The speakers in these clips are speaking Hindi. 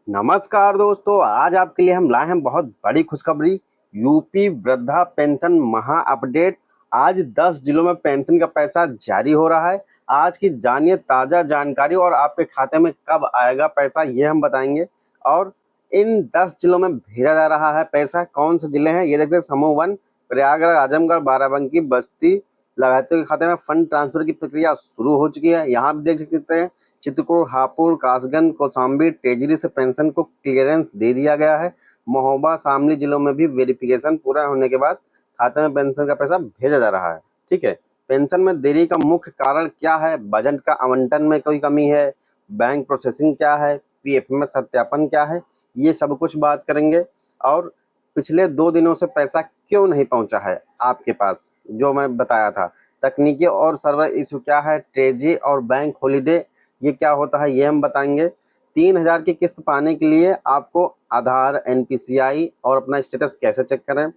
नमस्कार दोस्तों, आज आपके लिए हम लाए हैं बहुत बड़ी खुशखबरी। यूपी वृद्धा पेंशन महा अपडेट। आज 10 जिलों में पेंशन का पैसा जारी हो रहा है। आज की जानिए ताज़ा जानकारी और आपके खाते में कब आएगा पैसा, ये हम बताएंगे। और इन 10 जिलों में भेजा जा रहा है पैसा। कौन से जिले हैं ये देखते हैं। समूह 1 प्रयागराज, आजमगढ़, बाराबंकी, बस्ती। लाभार्थियों के खाते में फंड ट्रांसफर की प्रक्रिया शुरू हो चुकी है। यहाँ भी देख सकते हैं चित्रकूट, हापुड़, कासगंज, कौशाम्बी, टेजरी से पेंशन को क्लियरेंस दे दिया गया है। महोबा, शामली जिलों में भी वेरिफिकेशन पूरा होने के बाद खाते में पेंशन का पैसा भेजा जा रहा है। ठीक है। पेंशन में देरी का मुख्य कारण क्या है? बजट का आवंटन में कोई कमी है? बैंक प्रोसेसिंग क्या है? पीएफ में सत्यापन क्या है? ये सब कुछ बात करेंगे। और पिछले 2 दिनों से पैसा क्यों नहीं पहुंचा है आपके पास, जो मैं बताया था। तकनीकी और सर्वर इशू क्या है? ट्रेजरी और बैंक हॉलीडे ये क्या होता है, ये हम बताएंगे। 3,000 की किस्त पाने के लिए आपको आधार, एनपीसीआई और अपना स्टेटस कैसे चेक करें?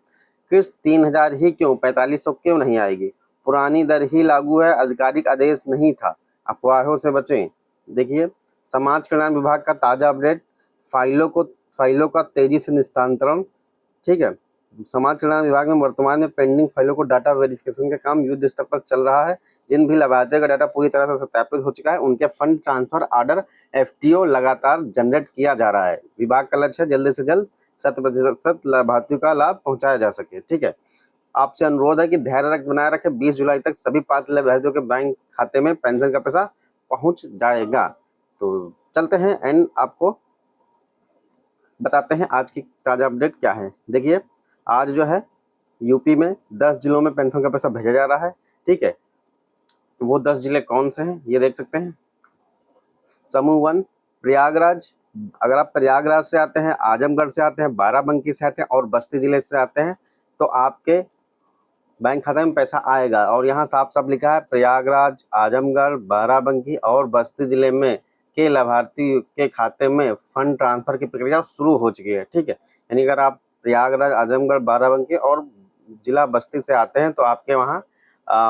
किस्त 3,000 ही क्यों, 4500 क्यों नहीं आएगी? पुरानी दर ही लागू है, आधिकारिक आदेश नहीं था। अफवाहों से बचें। देखिए, समाज कल्याण विभाग का ताज़ा अपडेट। फाइलों का तेजी से निस्तांतरण। ठीक है। समाज कल्याण विभाग में वर्तमान में पेंडिंग फाइलों को डाटा वेरिफिकेशन का काम युद्ध स्तर पर चल रहा है। जिन भी लाभार्थियों का डाटा पूरी तरह से सत्यापित हो चुका है, उनके फंड ट्रांसफर ऑर्डर एफटीओ लगातार जनरेट किया जा रहा है। विभाग का लक्ष्य है जल्द से जल्द 100% लाभार्थियों का लाभ पहुंचाया जा सके। ठीक है। आपसे अनुरोध है कि धैर्य बनाए रखें। 20 जुलाई तक सभी पात्र लाभार्थियों के बैंक खाते में पेंशन का पैसा पहुंच जाएगा। तो चलते हैं एंड आपको बताते हैं आज की ताज़ा अपडेट क्या है। देखिए, आज जो है यूपी में 10 जिलों में पेंशन का पैसा भेजा जा रहा है। ठीक है। वो 10 जिले कौन से हैं ये देख सकते हैं। समूह 1 प्रयागराज। अगर आप प्रयागराज से आते हैं, आजमगढ़ से आते हैं, बाराबंकी से आते हैं और बस्ती जिले से आते हैं, तो आपके बैंक खाते में पैसा आएगा। और यहाँ साफ साफ लिखा है प्रयागराज, आजमगढ़, बाराबंकी और बस्ती जिले में के लाभार्थी के खाते में फंड ट्रांसफर की प्रक्रिया शुरू हो चुकी है। ठीक है। यानी अगर आप प्रयागराज, आजमगढ़, बाराबंकी और जिला बस्ती से आते हैं तो आपके वहाँ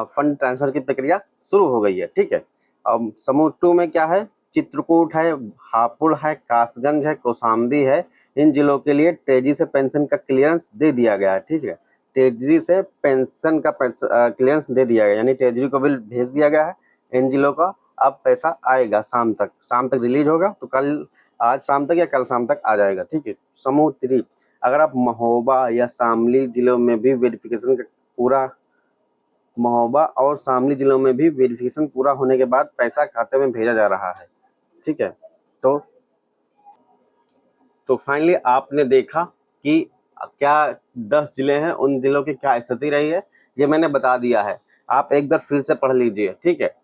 फंड ट्रांसफर की प्रक्रिया शुरू हो गई है। ठीक है। अब समूह 2 में क्या है? चित्रकूट है, हापुड़ है, कासगंज है, कौशाम्बी है। इन जिलों के लिए तेजी से पेंशन का क्लियरेंस दे दिया गया है। ठीक है। ट्रेजरी से पेंशन का पैसा क्लियरेंस दे दिया गया, यानी ट्रेजरी को बिल भेज दिया गया है। इन जिलों का अब पैसा आएगा शाम तक रिलीज होगा, तो कल, आज शाम तक या कल शाम तक आ जाएगा। ठीक है। समूह 3, अगर आप महोबा या शामली जिलों में भी वेरिफिकेशन का पूरा महोबा और शामली जिलों में भी वेरिफिकेशन पूरा होने के बाद पैसा खाते में भेजा जा रहा है। ठीक है। तो फाइनली आपने देखा कि क्या 10 जिले हैं, उन जिलों की क्या स्थिति रही है, ये मैंने बता दिया है। आप एक बार फिर से पढ़ लीजिए। ठीक है।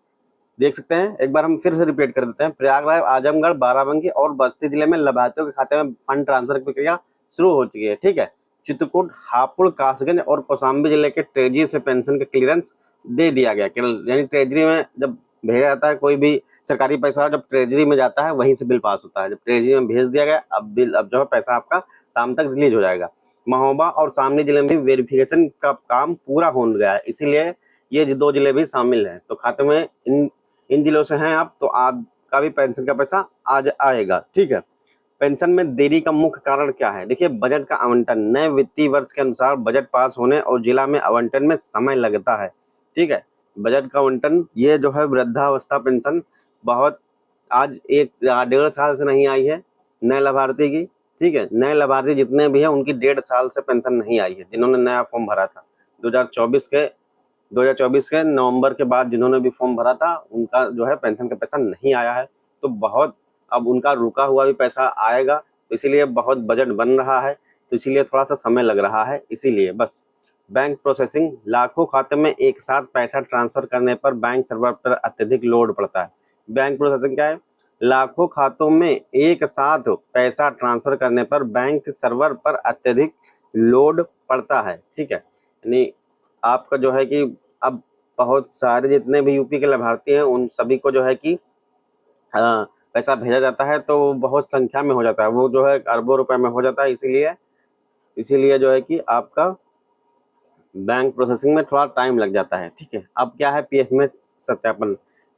देख सकते हैं, एक बार हम फिर से रिपीट कर देते हैं। प्रयागराज, आजमगढ़, बाराबंकी और बस्ती जिले में लाभार्थियों के खाते में फंड ट्रांसफर की प्रक्रिया शुरू हो चुकी है। ठीक है। चित्रकूट, हापुड़, कासगंज और कौशाम्बी जिले के ट्रेजरी से पेंशन का क्लियरेंस दे दिया गया। यानी ट्रेजरी में जब भेजा जाता है कोई भी सरकारी पैसा, जब ट्रेजरी में जाता है वहीं से बिल पास होता है। जब ट्रेजरी में भेज दिया गया, अब जो है पैसा आपका शाम तक रिलीज हो जाएगा। महोबा और शामली जिले में भी वेरिफिकेशन का काम पूरा हो गया है, इसीलिए ये 2 जिले भी शामिल हैं। तो खाते में इन जिलों से हैं आप, तो आपका भी पेंशन का पैसा आज आएगा। ठीक है। पेंशन में देरी का मुख्य कारण क्या है? देखिए, बजट का आवंटन। नए वित्तीय वर्ष के अनुसार बजट पास होने और जिला में आवंटन में समय लगता है। ठीक है। बजट का आवंटन, ये जो है वृद्धावस्था पेंशन बहुत आज 1-1.5 साल से नहीं आई है नए लाभार्थी की। ठीक है। नए लाभार्थी जितने भी हैं उनकी 1.5 साल से पेंशन नहीं आई है, जिन्होंने नया फॉर्म भरा था 2024 के नवंबर के बाद जिन्होंने भी फॉर्म भरा था, उनका जो है पेंशन का पैसा नहीं आया है। तो बहुत, अब उनका रुका हुआ भी पैसा आएगा, तो इसीलिए बहुत बजट बन रहा है, तो इसीलिए थोड़ा सा समय लग रहा है। इसीलिए बस बैंक प्रोसेसिंग, लाखों खाते में एक साथ पैसा ट्रांसफर करने पर बैंक सर्वर पर अत्यधिक लोड पड़ता है। बैंक प्रोसेसिंग क्या है? लाखों खातों में एक साथ पैसा ट्रांसफर करने पर बैंक सर्वर पर अत्यधिक लोड पड़ता है। ठीक है। यानी आपका जो है कि अब बहुत सारे जितने भी यूपी के लाभार्थी हैं उन सभी को जो है कि पैसा भेजा जाता है, तो बहुत संख्या में हो जाता है, वो जो है अरबों रुपए में हो जाता है। इसीलिए जो है कि आपका बैंक प्रोसेसिंग में थोड़ा टाइम लग जाता है। ठीक है। अब क्या है? पीएफ में सत्यापन।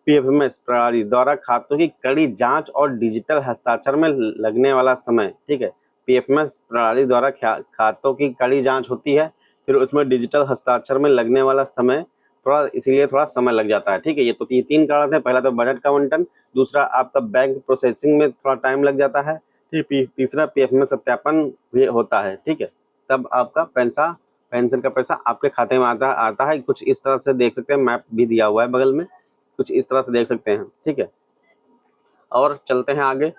पीएफएमएस प्रणाली द्वारा खातों की कड़ी जांच और डिजिटल हस्ताक्षर में लगने वाला समय, ठीक है। पीएफएमएस प्रणाली द्वारा खातों की कड़ी जांच होती है, फिर उसमें डिजिटल हस्ताक्षर में लगने वाला समय थोड़ा, इसीलिए थोड़ा समय लग जाता है, ठीक है। ये तो तीन कारण है, पहला तो बजट का आवंटन, दूसरा आपका बैंक प्रोसेसिंग में थोड़ा टाइम लग जाता है, तीसरा पीएफएमएस सत्यापन भी होता है, ठीक है। तब आपका पेंशन का पैसा आपके खाते में आता है। कुछ इस तरह से देख सकते हैं, मैप भी दिया हुआ है बगल में, कुछ इस तरह से देख सकते हैं, ठीक है। और चलते हैं आगे।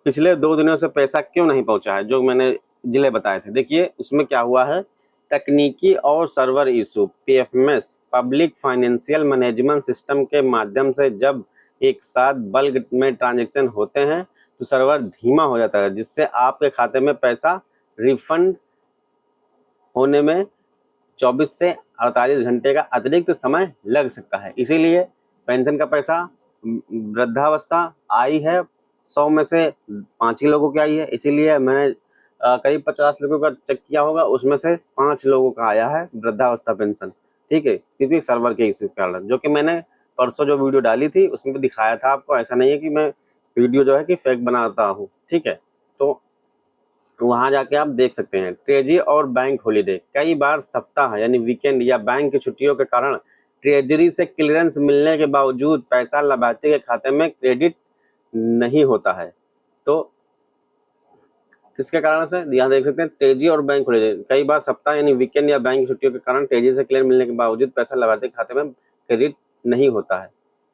पिछले 2 दिनों से पैसा क्यों नहीं पहुंचा है, जो मैंने जिले बताए थे, देखिए उसमें क्या हुआ है। तकनीकी और server issue. PFMS public financial management system के माध्यम से जब एक साथ बल्क में ट्रांजैक्शन होते हैं तो सर्वर धीमा हो जाता है, जिससे आपके खाते में पैसा रिफंड होने में 24 से 48 घंटे का अतिरिक्त समय लग सकता है। इसीलिए पेंशन का पैसा वृद्धावस्था आई है, 100 में से 5 ही लोगों की आई है। इसीलिए मैंने करीब 50 लोगों का चेक किया होगा, उसमें से 5 लोगों का आया है वृद्धावस्था पेंशन, ठीक है, क्योंकि सर्वर के इसी कारण, जो कि मैंने परसों जो वीडियो डाली थी उसमें भी दिखाया था आपको। ऐसा नहीं है कि मैं वीडियो जो है कि फेक बनाता हूँ, ठीक है। तो वहां जाके आप देख सकते हैं। ट्रेजरी और बैंक हॉलीडे। कई बार सप्ताह यानी वीकेंड या बैंक की छुट्टियों के कारण ट्रेजरी से क्लियरेंस मिलने के बावजूद पैसा लाभार्थी के खाते में क्रेडिट नहीं होता है। तो किसके कारण से, यहाँ देख सकते हैं, ट्रेजरी और बैंक हॉलीडे। कई बार सप्ताह यानी वीकेंड या बैंक की छुट्टियों के कारण ट्रेजरी से क्लियर मिलने के बावजूद पैसा लाभार्थी के खाते में क्रेडिट नहीं होता है,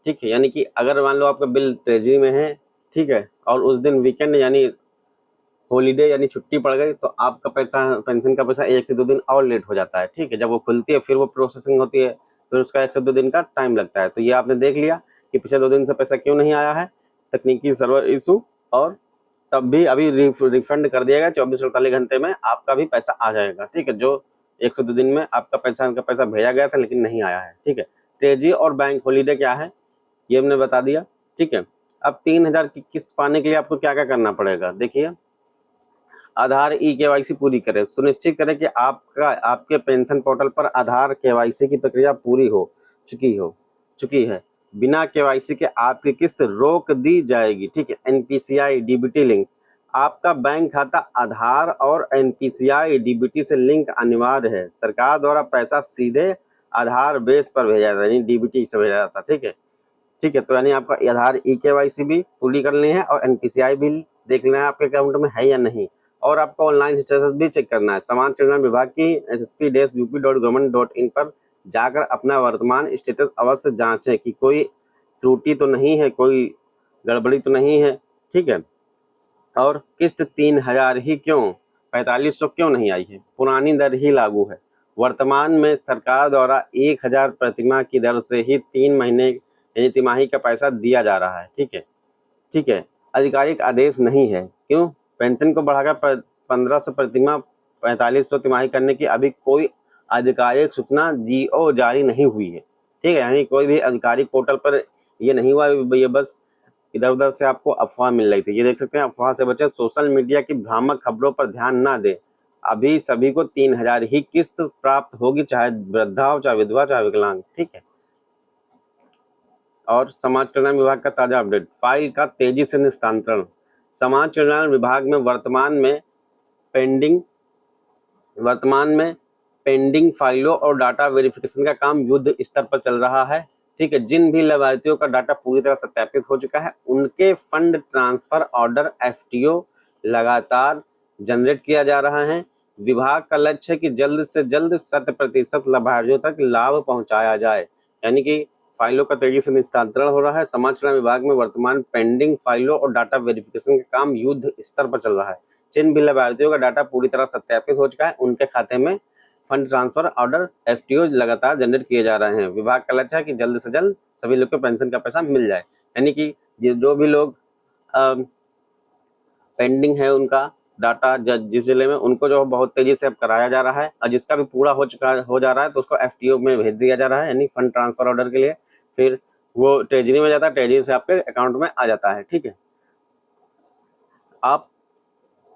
ठीक है। यानी कि अगर मान लो आपका बिल ट्रेजरी में है, ठीक है, और उस दिन वीकेंड यानी हॉलीडे यानी छुट्टी पड़ गई, तो आपका पैसा, पेंशन का पैसा 1 से 2 दिन और लेट हो जाता है, ठीक है। जब वो खुलती है फिर वो प्रोसेसिंग होती है, फिर उसका 1 से 2 दिन का टाइम लगता है। तो ये आपने देख लिया कि पिछले 2 दिन से पैसा क्यों नहीं आया है, तकनीकी सर्वर इशू। और तब भी अभी रिफंड कर दिया गया, 24 से 48 घंटे में आपका भी पैसा आ जाएगा, ठीक है। जो 1 से 2 दिन में आपका पैसा भेजा गया था लेकिन नहीं आया है, ठीक है। तेजी और बैंक हॉलीडे क्या है ये हमने बता दिया, ठीक है। अब 3,000 की किस्त पाने के लिए आपको क्या क्या करना पड़ेगा, देखिए। आधार केवाईसी पूरी करें। सुनिश्चित करें कि आपके पेंशन पोर्टल पर आधार केवाईसी की प्रक्रिया पूरी हो चुकी है। बिना केवाईसी के आपकी किस्त रोक दी जाएगी, ठीक है। NPCI DBT link. आपका बैंक खाता आधार और एनपीसीआई डीबीटी से लिंक अनिवार्य है। सरकार द्वारा पैसा सीधे आधार बेस पर भेजा जाता है, यानी डीबीटी से भेजा जाता है, ठीक है, ठीक है। तो यानी आपका आधार केवाईसी भी पूरी करनी है और एनपीसीआई भी देख लेना है आपके अकाउंट में है या नहीं। और आपको ऑनलाइन स्टेटस भी चेक करना है। समाज कल्याण विभाग की ssp-up.government.in पर जाकर अपना वर्तमान स्टेटस अवश्य जांचें कि कोई त्रुटि तो नहीं है, कोई गड़बड़ी तो नहीं है, ठीक है। और किस्त 3,000 ही क्यों, 4500 क्यों नहीं आई है? पुरानी दर ही लागू है। वर्तमान में सरकार द्वारा 1,000 प्रतिमाह की दर से ही 3 महीने यानी तिमाही का पैसा दिया जा रहा है, ठीक है, ठीक है। आधिकारिक आदेश नहीं है। क्यों? पेंशन को बढ़ाकर 1,500 प्रतिमाह 4,500 तिमाही करने की अभी कोई आधिकारिक सूचना जीओ जारी नहीं हुई है, ठीक है। यानी कोई भी आधिकारिक पोर्टल पर ये नहीं हुआ, ये बस इधर उधर से आपको अफवाह मिल रही थी। ये देख सकते हैं, अफवाह से बचे। सोशल मीडिया की भ्रामक खबरों पर ध्यान ना दें। अभी सभी को 3,000 ही किस्त प्राप्त होगी, चाहे वृद्धा हो, चाहे विधवा, चाहे विकलांग, ठीक है। और समाज कल्याण विभाग का ताजा अपडेट। फाइल का तेजी से निस्तांतरण। समाज कल्याण विभाग में वर्तमान में पेंडिंग फाइलों और डाटा वेरिफिकेशन का काम युद्ध स्तर पर चल रहा है, ठीक है। जिन भी लाभार्थियों का डाटा पूरी तरह सत्यापित हो चुका है, उनके फंड ट्रांसफर ऑर्डर एफटीओ लगातार जनरेट किया जा रहा है। विभाग का लक्ष्य है कि जल्द से जल्द 100% लाभार्थियों तक लाभ पहुंचाया जाए, यानी कि फाइलों का तेजी से निस्तांतरण हो रहा है। समाज कल्याण विभाग में वर्तमान पेंडिंग फाइलों और डाटा वेरिफिकेशन का काम युद्ध स्तर पर चल रहा है। जिन भी लाभार्थियों का डाटा पूरी तरह सत्यापित हो चुका है, उनके खाते में फंड ट्रांसफर ऑर्डर एफटीओ लगातार जनरेट किए जा रहे हैं। विभाग का लक्ष्य है कि जल्द से जल्द सभी लोग को पेंशन का पैसा मिल जाए, यानी कि जो भी लोग पेंडिंग है उनका डाटा जिस जिले में, उनको जो बहुत तेजी से अब कराया जा रहा है, और जिसका भी पूरा हो जा रहा है तो उसको एफटीओ में भेज दिया जा रहा है, यानी फंड ट्रांसफर ऑर्डर के लिए। फिर वो ट्रेजरी में जाता है, ट्रेजरी से आपके अकाउंट में आ जाता है, ठीक है।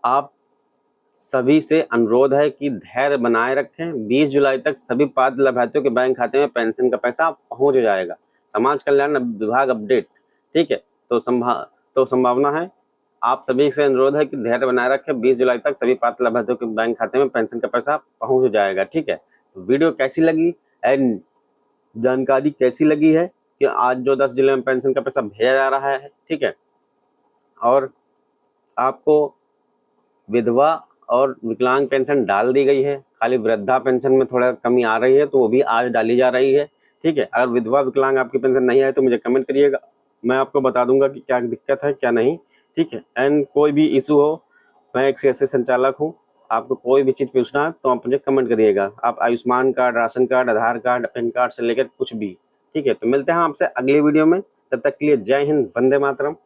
आप सभी से अनुरोध है कि धैर्य बनाए रखें। 20 जुलाई तक सभी पात्र लाभार्थियों के बैंक खाते में पेंशन का पैसा पहुंच जाएगा। समाज कल्याण विभाग अपडेट, ठीक है। तो संभावना है, आप सभी से अनुरोध है कि धैर्य बनाए रखें। 20 जुलाई तक सभी पात्र लाभार्थियों के बैंक खाते में पेंशन का पैसा पहुंच जाएगा, ठीक है। तो वीडियो कैसी लगी एंड जानकारी कैसी लगी है कि आज जो 10 जिले में पेंशन का पैसा भेजा जा रहा है, ठीक है, और आपको विधवा और विकलांग पेंशन डाल दी गई है, खाली वृद्धा पेंशन में थोड़ा कमी आ रही है, तो वो भी आज डाली जा रही है, ठीक है। अगर विधवा विकलांग आपकी पेंशन नहीं आए तो मुझे कमेंट करिएगा, मैं आपको बता दूंगा कि क्या दिक्कत है क्या नहीं, ठीक है। एंड कोई भी इशू हो, मैं एक CSC संचालक हूँ, आपको कोई भी चीज़ पूछना है तो आप मुझे कमेंट करिएगा। आप आयुष्मान कार्ड, राशन कार्ड, आधार कार्ड, पैन कार्ड से लेकर कुछ भी, ठीक है। तो मिलते हैं आपसे अगली वीडियो में, तब तक के लिए जय हिंद, वंदे मातरम।